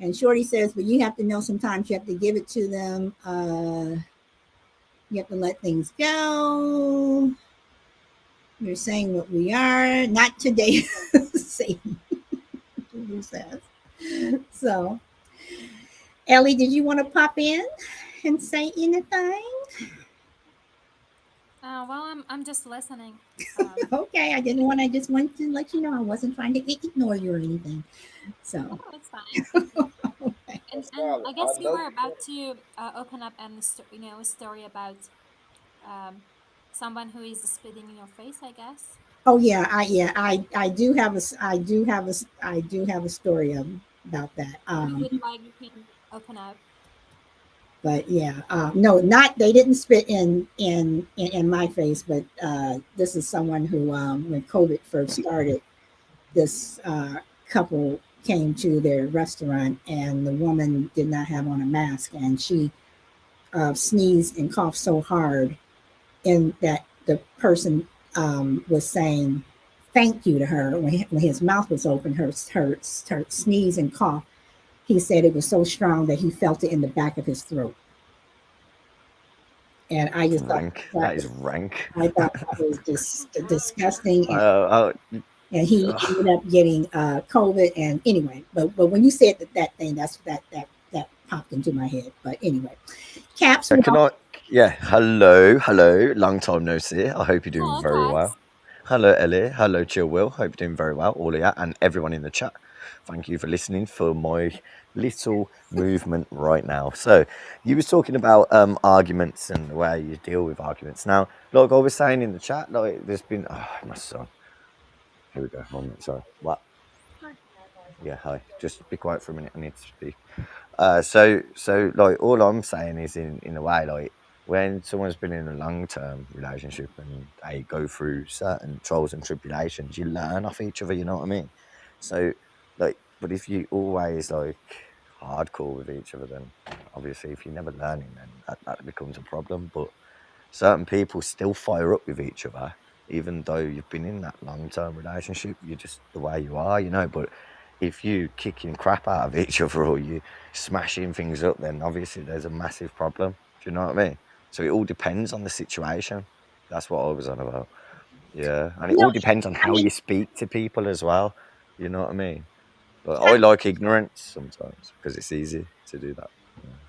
And Shorty says, but you have to know sometimes you have to give it to them. You have to let things go. You're saying what we are. Not today, Satan says. So, Ellie, did you want to pop in and say anything? Well, I'm just listening. Okay, I just wanted to let you know I wasn't trying to ignore you or anything. So, No, it's fine. okay. And I guess you were about to open up a story about um, someone who is spitting in your face, I guess. Oh I do have a story about that. If you would like, you can open up. But yeah, no, not they didn't spit in my face, but this is someone who, when COVID first started, this couple came to their restaurant, and the woman did not have on a mask, and she sneezed and coughed so hard, and that the person was saying thank you to her when his mouth was open. Her sneeze and cough, he said it was so strong that he felt it in the back of his throat. And I just thought Rank. that That is rank. I thought that was just disgusting. Oh, And he ended up getting COVID. And anyway, but when you said that thing, that popped into my head. But anyway, Caps. can I? Yeah. Hello. Long time no see. I hope you're doing Hello, very well. Caps. Hello, Ellie. Hello, Chill Will. Hope you're doing very well, all of you, and everyone in the chat. Thank you for listening for my little movement right now. So, you was talking about arguments and the way you deal with arguments. Now, like I was saying in the chat, like there's been my son. Here we go. 1 minute. Sorry. What? Yeah. Hi. Just be quiet for a minute. I need to speak. So like all I'm saying is in a way, like when someone's been in a long term relationship and they go through certain trials and tribulations, you learn off each other. You know what I mean? So like, but if you always like hardcore with each other, then obviously if you're never learning, then that becomes a problem. But certain people still fire up with each other, even though you've been in that long term relationship. You're just the way you are, you know. But if you kicking crap out of each other or you smashing things up, then obviously there's a massive problem. Do you know what I mean? So it all depends on the situation. That's what I was on about. Yeah, and it all depends on I how mean, you speak to people as well. You know what I mean? But I like ignorance sometimes because it's easy to do that.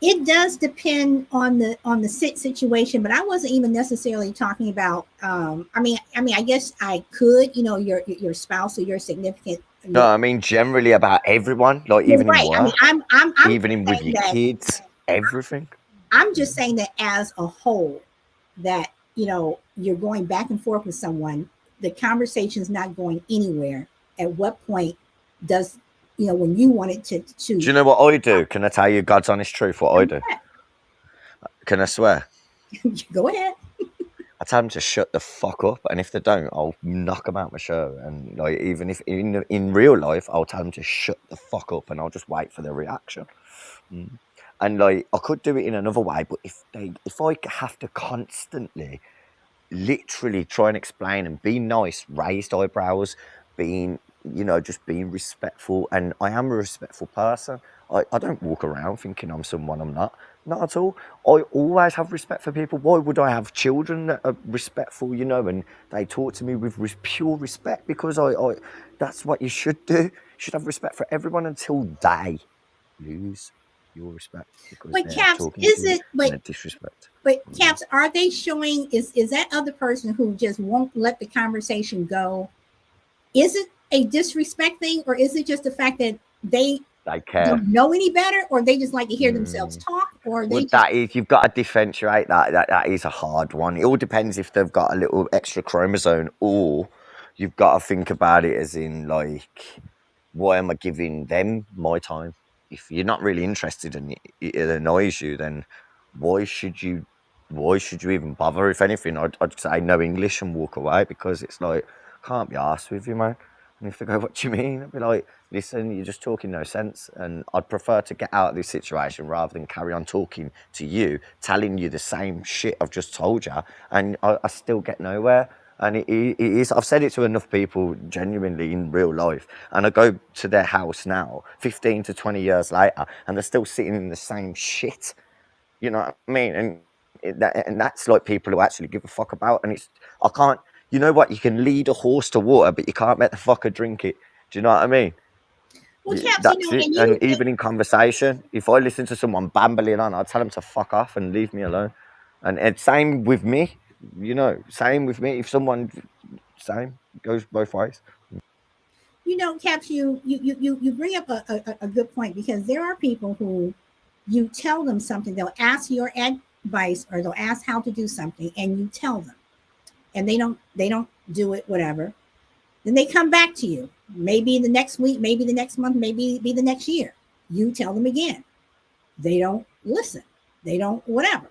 It does depend on the situation, but I wasn't even necessarily talking about. I guess I could, your spouse or your significant. No, I mean generally about everyone, like You're even in right. I mean, work, I'm even in with saying your that. kids, everything. I'm Yeah. just saying that as a whole, that you're going back and forth with someone, the conversation's not going anywhere. At what point does when you wanted to Do you know what I do? Can I tell you God's honest truth? What I do? Can I swear? go ahead. I tell them to shut the fuck up, and if they don't, I'll knock them out my show. And like, even if in real life, I'll tell them to shut the fuck up, and I'll just wait for their reaction. And like, I could do it in another way, but if I have to constantly, literally try and explain and be nice, raised eyebrows, being just being respectful, and I am a respectful person. I don't walk around thinking I'm someone I'm not at all. I always have respect for people. Why would I have children that are respectful, and they talk to me with pure respect? Because I that's what you should do. You should have respect for everyone until they lose your respect because But they're Caps, talking to is you it in a disrespect. but Caps, are they showing is that other person who just won't let the conversation go? Is it a disrespect thing, or is it just the fact that they They care. don't know any better, or they just like to hear themselves talk, or they Well, just you've got to differentiate that. That is a hard one. It all depends if they've got a little extra chromosome, or you've got to think about it as in like, why am I giving them my time? If you're not really interested and it annoys you, then why should you? Why should you even bother? If anything, I'd say no English and walk away because it's like can't be arsed with you, man. And if they go, what do you mean? I'd be like, listen, you're just talking no sense. And I'd prefer to get out of this situation rather than carry on talking to you, telling you the same shit I've just told you. And I still get nowhere. And it is, I've said it to enough people genuinely in real life. And I go to their house now, 15 to 20 years later, and they're still sitting in the same shit. You know what I mean? And that's like people who actually give a fuck about. And I can't, you know what? You can lead a horse to water, but you can't make the fucker drink it. Do you know what I mean? well, Caps, That's it. and And even in conversation, if I listen to someone bambling on, I'll tell them to fuck off and leave me alone. And same with me, same with me. If someone, same goes both ways. Caps, you bring up a good point, because there are people who you tell them something, they'll ask your advice or they'll ask how to do something, and you tell them, and they don't do it, whatever. Then they come back to you, maybe the next week, maybe the next month, maybe be the next year. You tell them again, they don't listen, they don't whatever.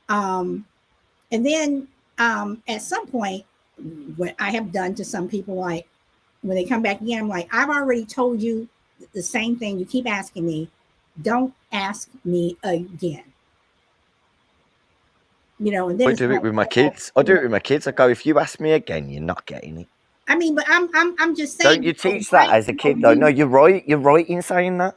And then at some point, what I have done to some people, like when they come back again, I'm like, I've already told you the same thing. You keep asking me. Don't ask me again. And then I it's do it like, with my kids. I do it with my kids. I go, if you ask me again, you're not getting it. I mean, but I'm just saying. Don't you teach that as a kid, though? No, you're right. You're right in saying that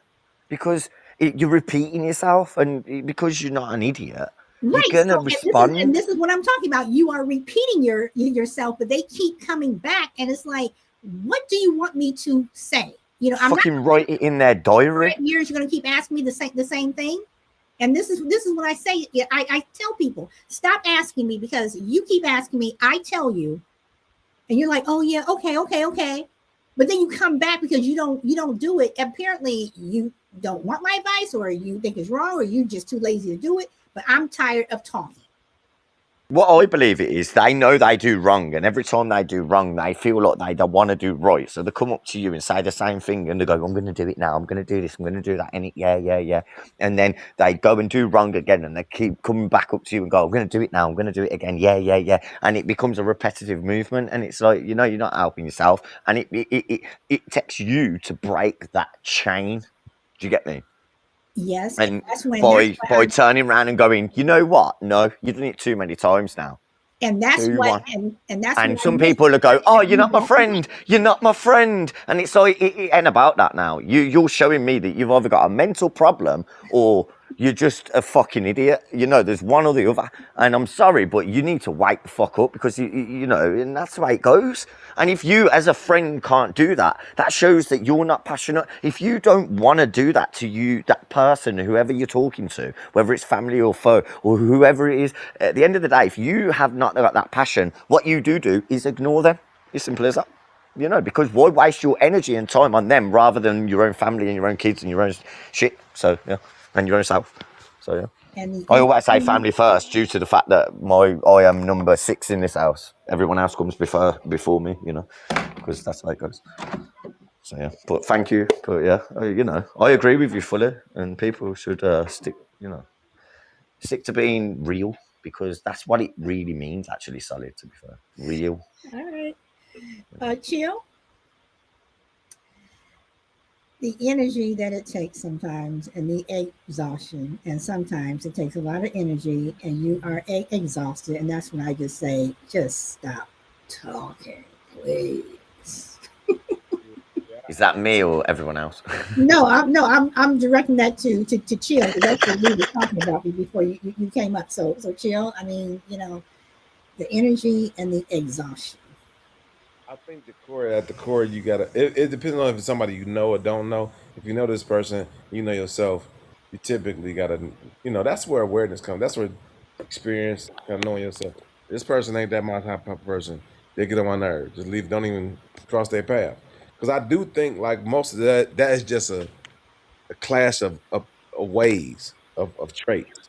because you're repeating yourself, and because you're not an idiot, you're Right. gonna So, respond. and this is what I'm talking about. You are repeating yourself, but they keep coming back, and it's like, what do you want me to say? I'm not Fucking write it in their diary. 5 years. You're going to keep asking me the same thing. And this is what I say. I tell people, stop asking me, because you keep asking me. I tell you, and you're like, oh yeah, okay. But then you come back because you don't do it. Apparently, you don't want my advice, or you think it's wrong, or you just too lazy to do it. But I'm tired of talking. What I believe it is, they know they do wrong, and every time they do wrong, they feel like they don't want to do right. So they come up to you and say the same thing, and they go, I'm going to do it now. I'm going to do this. I'm going to do that. And yeah. And then they go and do wrong again, and they keep coming back up to you and go, I'm going to do it now. I'm going to do it again. Yeah. And it becomes a repetitive movement, and it's like, you're not helping yourself. And it takes you to break that chain. Do you get me? Yes, And that's when by turning around and going, you know what? No, you've done it too many times now. and that's Too what much. and that's And what some people will go, oh, you're not my friend. You're not my friend. And it's like, it ain't about that now. You're showing me that you've either got a mental problem or you're just a fucking idiot. You know, there's one or the other. And I'm sorry, but you need to wake the fuck up because, you know, and that's the way it goes. And if you, as a friend, can't do that, that shows that you're not passionate. If you don't want to do that to you, that person, whoever you're talking to, whether it's family or foe or whoever it is, at the end of the day, if you have not got that passion, what you do is ignore them. It's simple as that. You know, because why waste your energy and time on them rather than your own family and your own kids and your own shit? So, yeah, and your own self. So, yeah. And I always say family first due to the fact that I am number 6 in this house. Everyone else comes before me, you know, because that's how it goes. So, yeah. But thank you. But, yeah, you know, I agree with you fully. And people should stick to being real because that's what it really means, actually, Solid, to be fair. Real. All right. Chill. The energy that it takes sometimes and the exhaustion, and sometimes it takes a lot of energy and you are exhausted, and that's when I just say, just stop talking, please. Is that me or everyone else? No, I'm directing that to Chill. That's what we were talking about before you came up. So Chill, I mean, you know, the energy and the exhaustion. I think at the core, you gotta. It depends on if it's somebody you know or don't know. If you know this person, you know yourself. You typically gotta, you know, that's where awareness comes. That's where experience, kind of knowing yourself. This person ain't that my type of person. They get on my nerves. Just leave. Don't even cross their path. Because I do think like most of that is just a clash of ways of traits.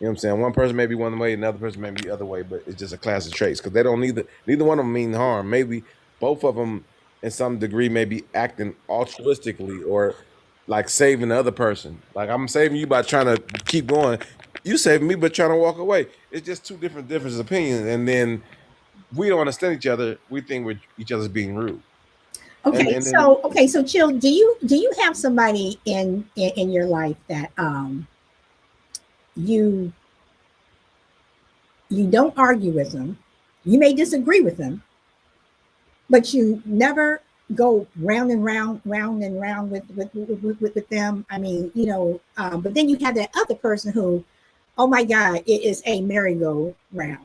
You know what I'm saying? One person may be one way, another person may be the other way, but it's just a class of traits because they don't neither one of them mean harm. Maybe both of them, in some degree, may be acting altruistically or like saving the other person. Like I'm saving you by trying to keep going. You saving me by trying to walk away. It's just two different differences of opinions, and then we don't understand each other. We think we're each other's being rude. Okay, And then so Chill, do you have somebody in your life that you don't argue with them, you may disagree with them, but you never go round and round with them. I mean, you know, but then you have that other person who, oh my God, it is a merry-go-round,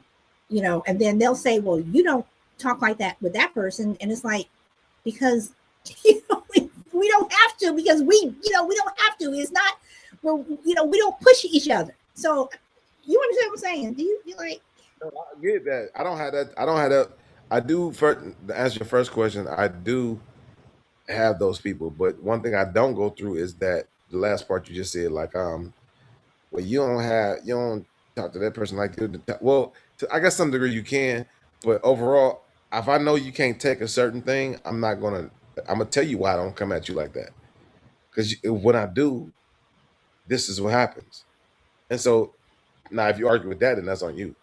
you know, and then they'll say, well, you don't talk like that with that person, and it's like, because you know, we don't have to, because we don't have to. It's not, we don't push each other. So you understand what I'm saying? Do you like? no, I get that. I don't have that. I don't have that. I do. First, to answer your first question, I do have those people. But one thing I don't go through is that the last part you just said, like, well, you don't talk to that person like that. Well, to, I guess some degree you can, but overall, if I know you can't take a certain thing, I'm gonna tell you why I don't come at you like that. Because when I do, this is what happens. And so now, if you argue with that, then that's on you.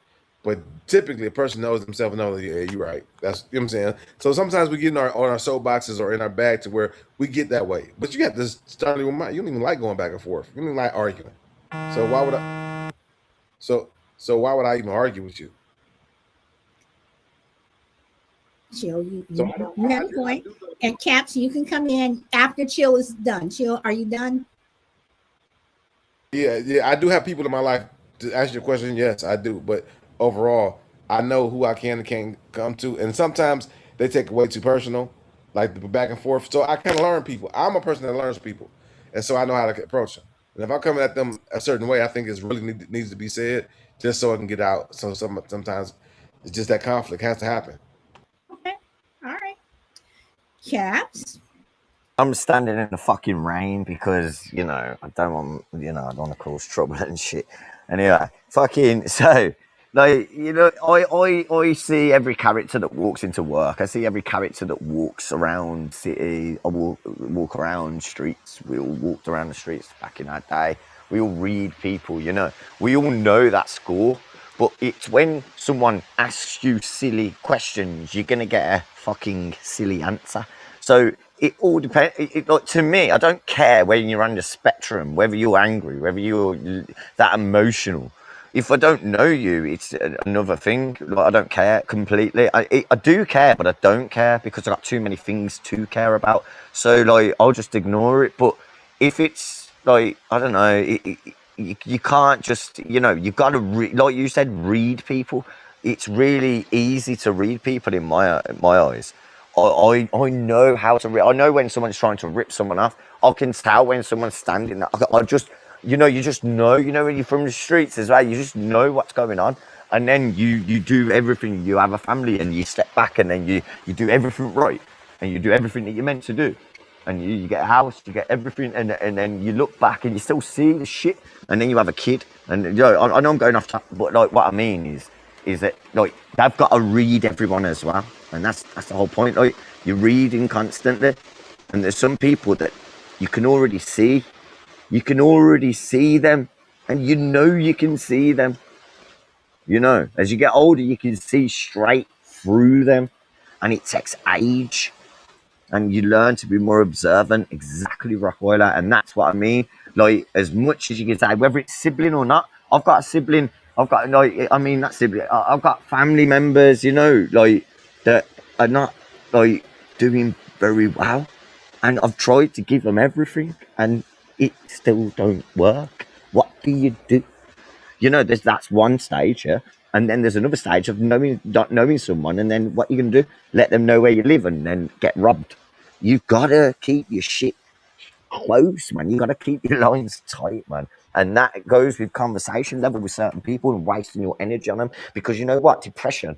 But typically, a person knows themselves, knows, yeah, you're right. That's, you know what I'm saying. So sometimes we get in our on our soapboxes or in our bag to where we get that way. But you have to start with mind. You don't even like going back and forth. You don't even like arguing. So why would I? So why would I even argue with you? Chill, you So you, you have a point. And Caps, you can come in after Chill is done. Chill, are you done? yeah, I do have people in my life to answer your question. Yes, I do. But overall, I know who I can and can't come to, and sometimes they take it way too personal, like the back and forth. So I kind of learn people. I'm a person that learns people, and so I know how to approach them. And if I'm coming at them a certain way, I think it's really needs to be said just so I can get out. So sometimes it's just that conflict has to happen. Okay, all right. Caps. I'm standing in the fucking rain because, you know, I don't want to cause trouble and shit. Anyway, fucking, so, like, you know, I see every character that walks into work. I see every character that walks around city. I walk around streets. We all walked around the streets back in our day. We all read people, you know. We all know that score. But it's when someone asks you silly questions, you're going to get a fucking silly answer. So it all depends. Like, to me, I don't care when you're on the spectrum, whether you're angry, whether you're that emotional. If I don't know you, it's another thing. Like, I don't care completely. I do care, but I don't care because I've got too many things to care about. So, like, I'll just ignore it. But if it's like, I don't know, you can't just, you've got to like you said, read people. It's really easy to read people in my eyes. I know how to read. I know when someone's trying to rip someone off. I can tell when someone's standing there. I just, you just know. When you're from the streets as well, you just know what's going on. And then you do everything. You have a family, and you step back, and then you do everything right, and you do everything that you're meant to do, and you get a house, you get everything, and then you look back and you still see the shit, and then you have a kid, and I know I'm going off topic, but like what I mean is that like they've got to read everyone as well, and that's the whole point. Like you're reading constantly, and there's some people that you can already see, them, and you can see them. As you get older, you can see straight through them, and it takes age. And you learn to be more observant, exactly, Rockweiler, and that's what I mean. Like, as much as you can say, whether it's sibling or not, I've got a sibling, not sibling, I've got family members, like, that are not, like, doing very well, and I've tried to give them everything, and it still don't work. What do you do? That's one stage, yeah. And then there's another stage of not knowing someone, and then what you gonna do? Let them know where you live and then get robbed. You've gotta keep your shit close, man. You gotta keep your lines tight, man. And that goes with conversation level with certain people and wasting your energy on them. Because you know what? Depression,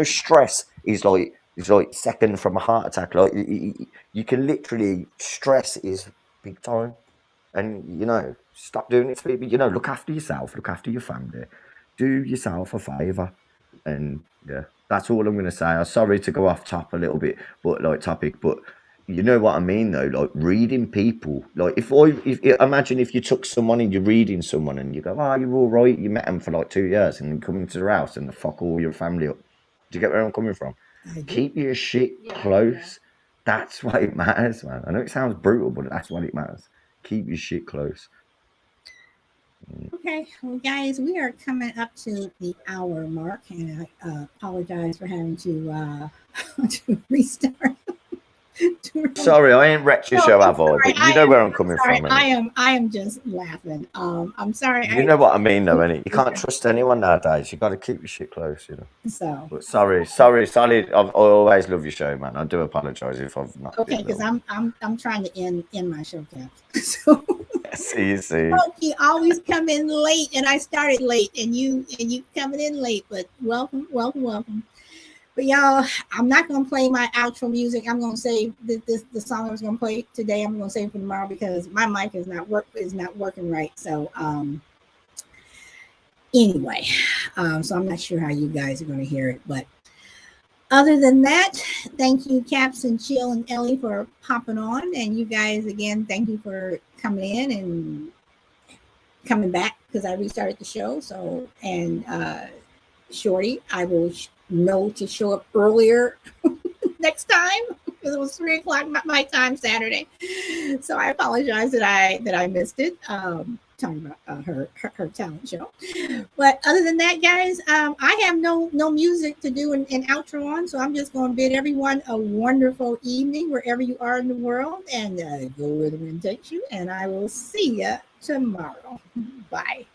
stress is like second from a heart attack. Like you can literally, stress is big time. And stop doing it to people. Look after yourself, look after your family, do yourself a favor. And yeah, that's all I'm gonna say. I'm sorry to go off top a little bit, but you know what I mean though. Like reading people. Like if imagine if you took someone and you're reading someone and you go, oh, you're all right. You met them for like 2 years and you come into their house and they fuck all your family up. Do you get where I'm coming from? Keep your shit close. Yeah. That's what it matters, man. I know it sounds brutal, but that's what it matters. Keep your shit close. Okay, well, guys, we are coming up to the hour mark, and I apologize for having to to restart. Sorry, I ain't wrecked your show, have I? But you know where I'm coming from. I am just laughing. I'm sorry. You know what I mean, though, innit? You can't trust anyone nowadays. You got to keep your shit close, So. But sorry, Solid. I always love your show, man. I do apologise if I've not. Okay, because I'm trying to end my show, Cap. So. See. You always come in late, and I started late, and you coming in late. But welcome. But y'all, I'm not gonna play my outro music. I'm gonna save the song I was gonna play today. I'm gonna save for tomorrow because my mic is not working right. So anyway, so I'm not sure how you guys are gonna hear it, but other than that, thank you, Caps and Chill and Ellie, for popping on, and you guys again, thank you for coming in and coming back because I restarted the show. So and Shorty, I will know to show up earlier next time because it was 3:00 my time Saturday. So I apologize that I missed it. Talking about her talent show. But other than that, guys, I have no music to do an outro on, so I'm just going to bid everyone a wonderful evening wherever you are in the world, and go where the wind takes you. And I will see you tomorrow. Bye.